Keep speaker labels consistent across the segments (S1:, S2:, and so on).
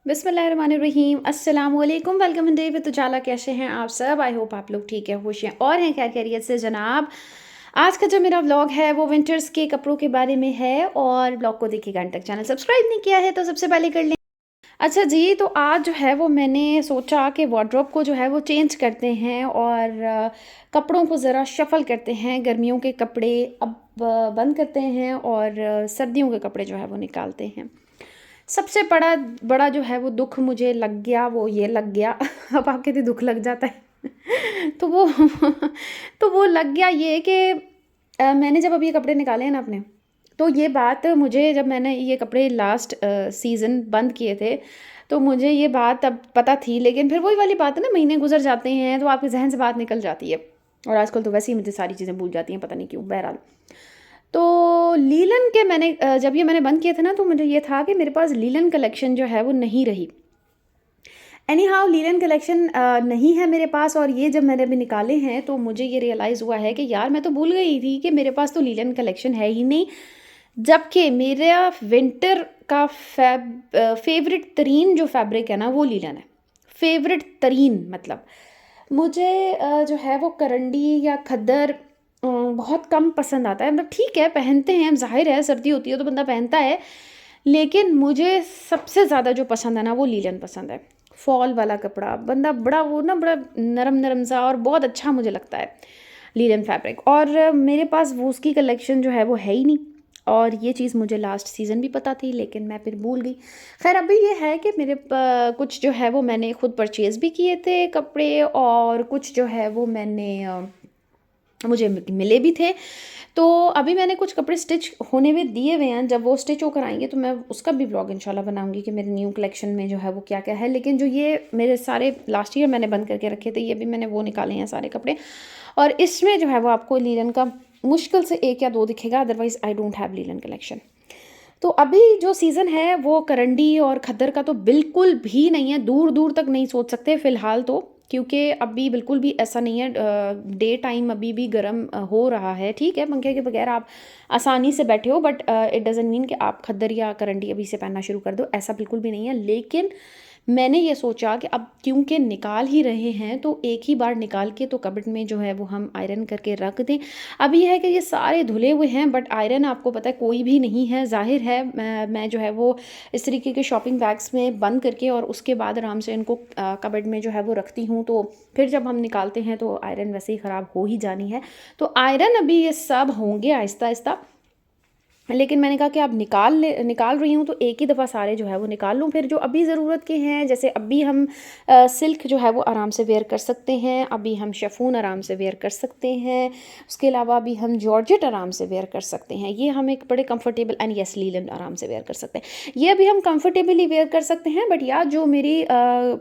S1: बिस्मिल्लाहिर्रहमानिर्रहीम अस्सलाम वालेकुम। वेलकम इन डे विद उजाला। कैसे हैं आप सब? आई होप आप लोग ठीक है, खुश हैं और हैं खैर खैरियत से जनाब। आज का जो मेरा व्लॉग है वो विंटर्स के कपड़ों के बारे में है और व्लॉग को देखिएगा अंत तक। चैनल सब्सक्राइब नहीं किया है तो सबसे पहले कर लें। अच्छा जी, तो आज जो है वो मैंने सोचा कि वार्डरोब को जो है वो चेंज करते हैं और कपड़ों को ज़रा शफल करते हैं। गर्मियों के कपड़े अब बंद करते हैं और सर्दियों के कपड़े जो है वो निकालते हैं। सबसे बड़ा बड़ा जो है वो दुख मुझे लग गया, वो ये लग गया अब आप कहते दुख लग जाता है तो वो तो वो लग गया ये कि मैंने जब अब ये कपड़े निकाले हैं ना अपने, तो ये बात मुझे जब मैंने ये कपड़े लास्ट सीज़न बंद किए थे तो मुझे ये बात अब पता थी, लेकिन फिर वही वाली बात है ना, महीने गुजर जाते हैं तो आपके जहन से बात निकल जाती है और आजकल तो वैसे ही मुझे सारी चीज़ें भूल जाती हैं, पता नहीं क्यों। बहरहाल तो लीलन के मैंने जब ये मैंने बंद किए थे ना तो मुझे ये था कि मेरे पास लीलन कलेक्शन जो है वो नहीं रही। एनी हाउ लीलन कलेक्शन नहीं है मेरे पास और ये जब मैंने अभी निकाले हैं तो मुझे ये रियलाइज़ हुआ है कि यार मैं तो भूल गई थी कि मेरे पास तो लीलन कलेक्शन है ही नहीं, जबकि मेरा विंटर का फेवरेट तरीन जो फैब्रिक है ना वो लीलन है। फेवरेट तरीन मतलब मुझे जो है वो करंडी या खद्दर बहुत कम पसंद आता है। मतलब ठीक है, पहनते हैं, ज़ाहिर है सर्दी होती है तो बंदा पहनता है, लेकिन मुझे सबसे ज़्यादा जो पसंद है ना वो लीलन पसंद है। फॉल वाला कपड़ा बंदा बड़ा वो ना बड़ा नरम नरम सा और बहुत अच्छा मुझे लगता है लीलन फैब्रिक। और मेरे पास वो उसकी कलेक्शन जो है वो है ही नहीं और ये चीज़ मुझे लास्ट सीज़न भी पता थी लेकिन मैं फिर भूल गई। खैर अभी ये है कि मेरे कुछ जो है वो मैंने खुद परचेज़ भी किए थे कपड़े और कुछ जो है वो मैंने मुझे मिले भी थे। तो अभी मैंने कुछ कपड़े स्टिच होने में दिए हुए हैं, जब वो स्टिच होकर आएंगे तो मैं उसका भी व्लॉग इंशाल्लाह बनाऊंगी कि मेरे न्यू कलेक्शन में जो है वो क्या क्या है। लेकिन जो ये मेरे सारे लास्ट ईयर मैंने बंद करके रखे थे, ये भी मैंने वो निकाले हैं सारे कपड़े और इसमें जो है वो आपको लीलन का मुश्किल से एक या दो दिखेगा, otherwise I don't have linen collection. तो अभी जो सीज़न है वो करंडी और खद्दर का तो बिल्कुल भी नहीं है, दूर दूर तक नहीं सोच सकते फ़िलहाल तो, क्योंकि अभी बिल्कुल भी ऐसा नहीं है। डे टाइम अभी भी गर्म हो रहा है, ठीक है, पंखे के बगैर आप आसानी से बैठे हो, बट इट डज़ंट मीन कि आप खद्दर या करंडी अभी से पहनना शुरू कर दो, ऐसा बिल्कुल भी नहीं है। लेकिन मैंने ये सोचा कि अब क्योंकि निकाल ही रहे हैं तो एक ही बार निकाल के तो कबर्ड में जो है वो हम आयरन करके रख दें। अब ये है कि ये सारे धुले हुए हैं बट आयरन आपको पता है कोई भी नहीं है, ज़ाहिर है। मैं जो है वो इस तरीके के शॉपिंग बैग्स में बंद करके और उसके बाद आराम से इनको कबर्ड में जो है वो रखती हूँ, तो फिर जब हम निकालते हैं तो आयरन वैसे ही ख़राब हो ही जानी है। तो आयरन अभी ये सब होंगे आहिस्ता आहिस्ता, लेकिन मैंने कहा कि अब निकाल रही हूँ तो एक ही दफ़ा सारे जो है वो निकाल लूँ। फिर जो अभी ज़रूरत के हैं, जैसे अभी हम सिल्क जो है वो आराम से वेयर कर सकते हैं, अभी हम शेफून आराम से वेयर कर सकते हैं, उसके अलावा अभी हम जॉर्जेट आराम से वेयर कर सकते हैं, ये हम एक बड़े कंफर्टेबल एंड यस लीलन आराम से वेयर कर सकते हैं, ये अभी हम कंफर्टेबली वेयर कर सकते हैं। बट या जो मेरी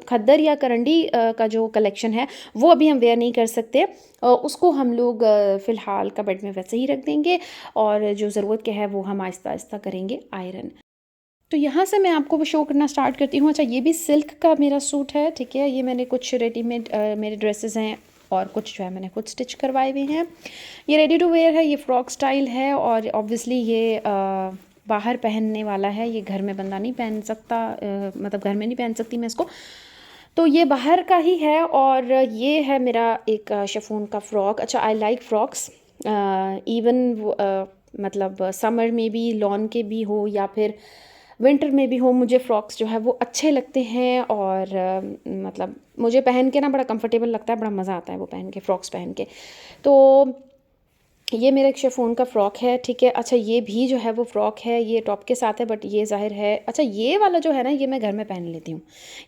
S1: खद्दर या करंडी का जो कलेक्शन है वो अभी हम वेयर नहीं कर सकते, उसको हम लोग फ़िलहाल कबर्ड में वैसे ही रख देंगे और जो ज़रूरत के है वो हम आहिस्ता आहिस्ता करेंगे आयरन। तो यहाँ से मैं आपको वो शो करना स्टार्ट करती हूँ। अच्छा, ये भी सिल्क का मेरा सूट है, ठीक है, ये मैंने कुछ रेडीमेड मेरे ड्रेसेस हैं और कुछ जो है मैंने खुद स्टिच करवाए हुए हैं। ये रेडी टू वेयर है, ये फ्रॉक स्टाइल है और ऑब्वियसली ये बाहर पहनने वाला है, ये घर में बंदा नहीं पहन सकता, मतलब घर में नहीं पहन सकती मैं इसको, तो ये बाहर का ही है। और ये है मेरा एक शिफॉन का फ़्रॉक। अच्छा, आई लाइक फ्रॉक्स इवन मतलब समर में भी, लॉन के भी हो या फिर विंटर में भी हो, मुझे फ़्रॉक्स जो है वो अच्छे लगते हैं और मतलब मुझे पहन के ना बड़ा कंफर्टेबल लगता है, बड़ा मज़ा आता है वो पहन के, फ़्रॉक्स पहन के। तो ये मेरा एक शिफॉन का फ़्रॉक है, ठीक है। अच्छा, ये भी जो है वो फ़्रॉक है, ये टॉप के साथ है बट ये ज़ाहिर है, अच्छा ये वाला जो है ना ये मैं घर में पहन लेती हूँ,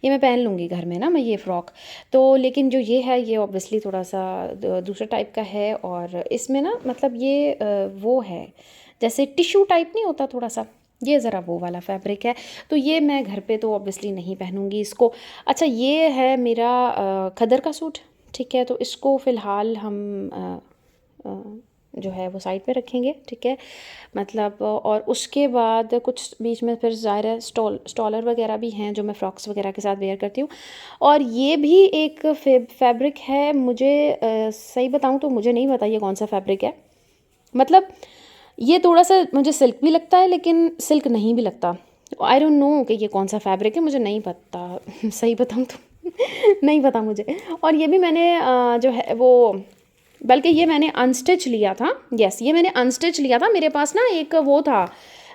S1: ये मैं पहन लूँगी घर में ना मैं ये फ़्रॉक। तो लेकिन जो ये है ये ऑब्वियसली थोड़ा सा दूसरे टाइप का है और इसमें ना मतलब ये वो है जैसे टिश्यू टाइप नहीं होता थोड़ा सा, ये ज़रा वो वाला फैब्रिक है, तो ये मैं घर पे तो ऑब्वियसली नहीं पहनूंगी इसको। अच्छा, ये है मेरा खदर का सूट, ठीक है, तो इसको फ़िलहाल हम जो है वो साइड पे रखेंगे, ठीक है, मतलब। और उसके बाद कुछ बीच में फिर ज़ाहिर है स्टॉलर वगैरह भी हैं जो मैं फ़्रॉक्स वगैरह के साथ वेयर करती हूँ। और ये भी एक फैब्रिक है, मुझे सही बताऊँ तो मुझे नहीं पता ये कौन सा फैब्रिक है, मतलब ये थोड़ा सा मुझे सिल्क भी लगता है लेकिन सिल्क नहीं भी लगता, आई डोंट नो कि ये कौन सा फैब्रिक है, मुझे नहीं पता सही बताऊँ तो नहीं पता मुझे। और ये भी मैंने जो है वो, बल्कि ये मैंने अनस्टिच लिया था। यस, ये मैंने अनस्टिच लिया था। मेरे पास ना एक वो था,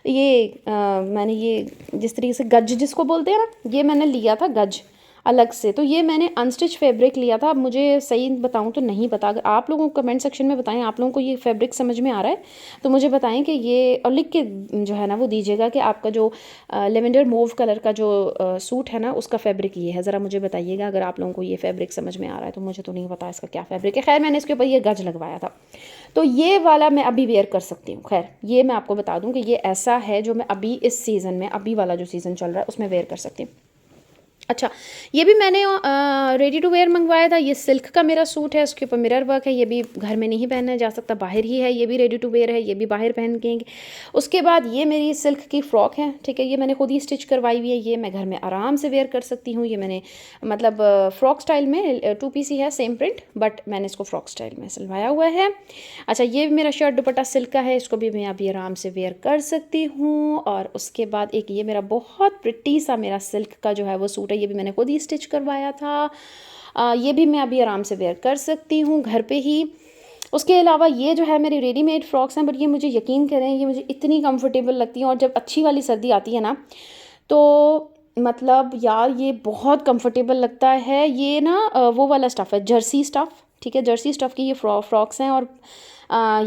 S1: ये मैंने ये जिस तरीके से गज जिसको बोलते हैं ना, ये मैंने लिया था गज अलग से। तो ये मैंने अनस्टिच फैब्रिक लिया था। अब मुझे सही बताऊं तो नहीं पता, अगर आप लोगों को कमेंट सेक्शन में बताएं आप लोगों को ये फैब्रिक समझ में आ रहा है तो मुझे बताएं कि ये, और लिख के जो है ना वो दीजिएगा कि आपका जो लेवेंडर मूव कलर का जो सूट है ना उसका फैब्रिक ये है। ज़रा मुझे बताइएगा अगर आप लोगों को ये फैब्रिक समझ में आ रहा है। तो मुझे तो नहीं पता इसका क्या फैब्रिक है। खैर मैंने इसके ऊपर ये गज लगवाया था, तो ये वाला मैं अभी वेयर कर सकती हूँ। खैर ये मैं आपको बता दूँ कि ये ऐसा है जो मैं अभी इस सीज़न में, अभी वाला जो सीज़न चल रहा है उसमें वेयर कर सकती हूँ। अच्छा, ये भी मैंने रेडी टू वेयर मंगवाया था। ये सिल्क का मेरा सूट है, उसके ऊपर मिरर वर्क है। ये भी घर में नहीं पहना जा सकता, बाहर ही है। ये भी रेडी टू वेयर है, ये भी बाहर पहन के। उसके बाद ये मेरी सिल्क की फ़्रॉक है, ठीक है। ये मैंने खुद ही स्टिच करवाई हुई है। ये मैं घर में आराम से वेयर कर सकती हूँ। ये मैंने मतलब फ़्रॉक स्टाइल में 2 पीस ही है, सेम प्रिंट, बट मैंने इसको फ़्रॉक स्टाइल में सिलवाया हुआ है। अच्छा, ये भी मेरा शर्ट दुपट्टा सिल्क का है, इसको भी मैं अभी आराम से वेयर कर सकती हूँ। और उसके बाद एक ये मेरा बहुत प्रिटी सा मेरा सिल्क का जो है वो सूट है, ये भी मैंने खुद ही स्टिच करवाया था। ये भी मैं अभी आराम से वेयर कर सकती हूँ घर पे ही। उसके अलावा ये जो है मेरी रेडीमेड फ्रॉक्स हैं, बट ये मुझे यकीन करें ये मुझे इतनी कंफर्टेबल लगती हैं। और जब अच्छी वाली सर्दी आती है ना तो मतलब यार ये बहुत कंफर्टेबल लगता है। ये ना वो वाला स्टफ़ है, जर्सी स्टफ़, ठीक है। जर्सी स्टफ़ की ये फ्रॉक्स हैं। और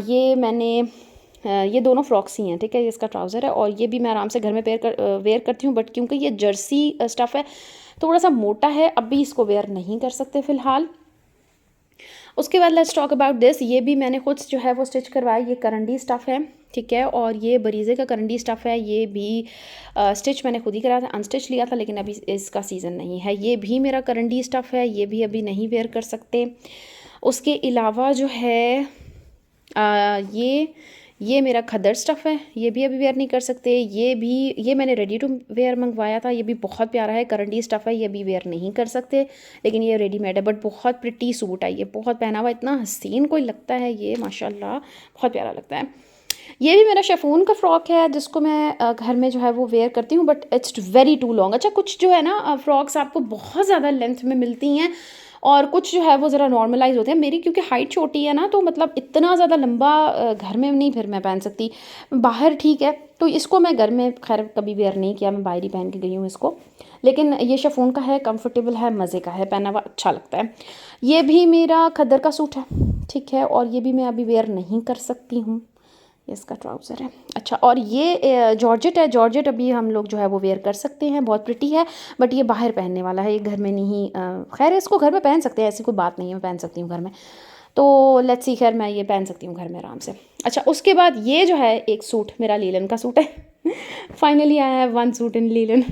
S1: ये मैंने ये दोनों फ्रॉक्स ही हैं, ठीक है। ये इसका ट्राउज़र है और ये भी मैं आराम से घर में वेयर करती हूँ। बट क्योंकि ये जर्सी स्टफ़ है थोड़ा सा मोटा है, अभी इसको वेयर नहीं कर सकते फ़िलहाल। उसके बाद लेट्स टॉक अबाउट दिस। ये भी मैंने खुद जो है वो स्टिच करवाया। ये करंडी स्टफ़ है, ठीक है। और ये बरीज़े का करंडी स्टफ़ है। ये भी स्टिच मैंने खुद ही कराया था, अनस्टिच लिया था, लेकिन अभी इसका सीज़न नहीं है। ये भी मेरा करंडी स्टफ़ है, ये भी अभी नहीं वेयर कर सकते। उसके अलावा जो है ये मेरा खद्दर स्टफ़ है, ये भी अभी वेयर नहीं कर सकते। ये मैंने रेडी टू वेयर मंगवाया था, ये भी बहुत प्यारा है, करंडी स्टफ़ है, ये भी वेयर नहीं कर सकते, लेकिन ये रेडीमेड है। बट बहुत प्रिटी सूट है, ये बहुत पहना हुआ इतना हसीन कोई लगता है, ये माशाल्लाह बहुत प्यारा लगता है। ये भी मेरा शेफून का फ्रॉक है जिसको मैं घर में जो है वो वेयर करती हूँ, but it's very too long. अच्छा, कुछ जो है ना फ्रॉक्स आपको बहुत ज़्यादा लेंथ में मिलती हैं और कुछ जो है वो ज़रा नॉर्मलाइज होते हैं। मेरी क्योंकि हाइट छोटी है ना, तो मतलब इतना ज़्यादा लंबा घर में नहीं फिर मैं पहन सकती, बाहर ठीक है। तो इसको मैं घर में खैर कभी वेयर नहीं किया, मैं बाहर ही पहन के गई हूँ इसको। लेकिन ये शिफॉन का है, कंफर्टेबल है, मज़े का है, पहना हुआ अच्छा लगता है। ये भी मेरा खद्दर का सूट है, ठीक है। और ये भी मैं अभी वेयर नहीं कर सकती हूँ, इसका ट्राउज़र है। अच्छा, और ये जॉर्जेट है। जॉर्जेट अभी हम लोग जो है वो वेयर कर सकते हैं, बहुत प्रिटी है, बट ये बाहर पहनने वाला है, ये घर में नहीं। खैर इसको घर में पहन सकते हैं, ऐसी कोई बात नहीं है, मैं पहन सकती हूँ घर में। तो लेट्स सी, खैर मैं ये पहन सकती हूँ घर में आराम से। अच्छा, उसके बाद ये जो है एक सूट मेरा लीलन का सूट है finally I have one suit in linen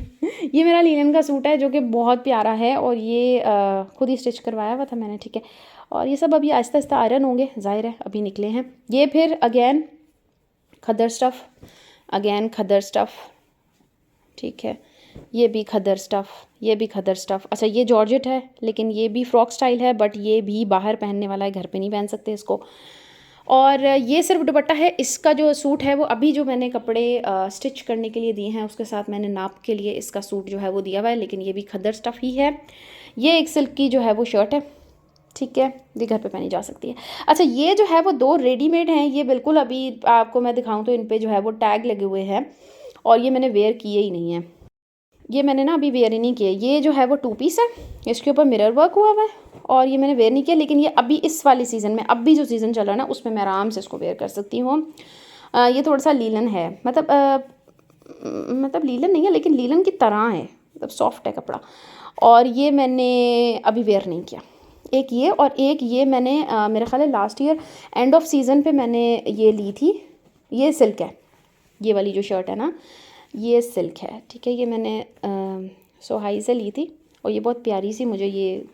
S1: ये मेरा लीलन का सूट है जो कि बहुत प्यारा है और ये खुद ही स्टिच करवाया हुआ था मैंने, ठीक है। और ये सब अभी आहिस्ता आहिस्ता आयरन होंगे, जाहिर है अभी निकले हैं। ये फिर अगेन खद्दर स्टफ़, अगेन खद्दर स्टफ़, ठीक है। ये भी खद्दर स्टफ़, ये भी खद्दर स्टफ़। अच्छा, ये जॉर्जेट है, लेकिन ये भी फ्रॉक स्टाइल है, बट ये भी बाहर पहनने वाला है, घर पे नहीं पहन सकते इसको। और ये सिर्फ दुपट्टा है। इसका जो सूट है वो अभी जो मैंने कपड़े स्टिच करने के लिए दिए हैं उसके साथ मैंने नाप के लिए इसका सूट जो है वो दिया हुआ है, लेकिन ये भी खद्दर स्टफ़ ही है। ये एक सिल्क की जो है वो शर्ट है, ठीक है, ये घर पे पहनी जा सकती है। अच्छा, ये जो है वो 2 रेडीमेड हैं। ये बिल्कुल अभी आपको मैं दिखाऊं तो इन पे जो है वो टैग लगे हुए हैं और ये मैंने वेयर किए ही नहीं है। ये मैंने ना अभी वेयर ही नहीं किया। ये जो है वो 2 पीस है, इसके ऊपर मिरर वर्क हुआ हुआ है और ये मैंने वेयर नहीं किया, लेकिन ये अभी इस वाले सीज़न में, अभी जो सीज़न चल रहा है ना उसमें मैं आराम से इसको वेयर कर सकती हूँ। ये थोड़ा सा लीलन है, मतलब लीलन नहीं है लेकिन लीलन की तरह है, मतलब सॉफ्ट है कपड़ा। और ये मैंने अभी वेयर नहीं किया। एक ये और एक ये मैंने मेरा ख्याल है last year end of season पे मैंने ये ली थी। ये सिल्क है, ये वाली जो शर्ट है ना ये सिल्क है, ठीक है। ये मैंने सोहाई से ली थी और ये बहुत प्यारी सी मुझे ये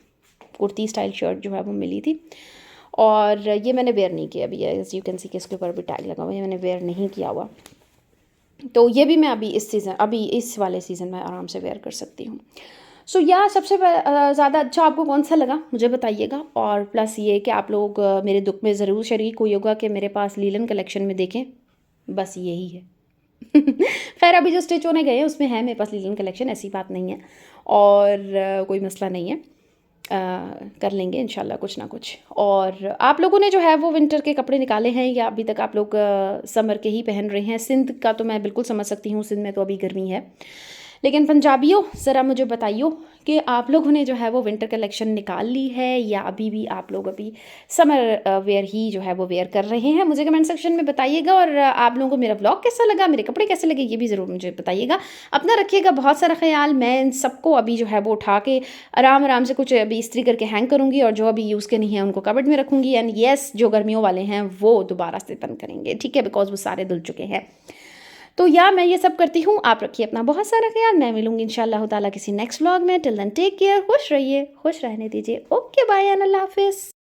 S1: कुर्ती स्टाइल शर्ट जो है वो मिली थी और ये मैंने वेयर नहीं किया अभी। एज यू कैन सी, इसके ऊपर भी टैग लगा हुआ है, ये मैंने वेयर नहीं किया हुआ। तो ये भी मैं अभी इस वाले सीज़न में आराम से वेयर कर सकती हूँ। सो या सबसे ज़्यादा अच्छा आपको कौन सा लगा मुझे बताइएगा। और प्लस ये कि आप लोग मेरे दुख में ज़रूर शरीक हुई होगा कि मेरे पास लीलन कलेक्शन में देखें, बस यही है। खैर अभी जो स्टिच होने गए हैं उसमें है मेरे पास लिनन कलेक्शन, ऐसी बात नहीं है, और कोई मसला नहीं है। कर लेंगे इंशाल्लाह कुछ ना कुछ। और आप लोगों ने जो है वो विंटर के कपड़े निकाले हैं या अभी तक आप लोग समर के ही पहन रहे हैं? सिंध का तो मैं बिल्कुल समझ सकती हूँ, सिंध में तो अभी गर्मी है, लेकिन पंजाबियों ज़रा मुझे बताइयो कि आप लोगों ने जो है वो विंटर कलेक्शन निकाल ली है या अभी भी आप लोग अभी समर वेयर ही जो है वो वेयर कर रहे हैं? मुझे कमेंट सेक्शन में बताइएगा। और आप लोगों को मेरा व्लॉग कैसा लगा, मेरे कपड़े कैसे लगे, ये भी ज़रूर मुझे बताइएगा। अपना रखिएगा बहुत सारा ख्याल। मैं इन सबको अभी जो है वो उठा के आराम आराम से कुछ अभी इस्त्री करके हैंग करूँगी, और जो अभी यूज़ के नहीं है उनको कबर्ड में रखूँगी। एंड येस, जो गर्मियों वाले हैं वो दोबारा से बंद करेंगे, ठीक है, बिकॉज वो सारे धुल चुके हैं। तो या मैं ये सब करती हूँ। आप रखिए अपना बहुत सारा ख्याल। मैं मिलूंगी इंशाल्लाह ताला किसी नेक्स्ट व्लॉग में। टिल देन टेक केयर, खुश रहिए, खुश रहने दीजिए। ओके बाय एंड अल्लाह हाफिज़।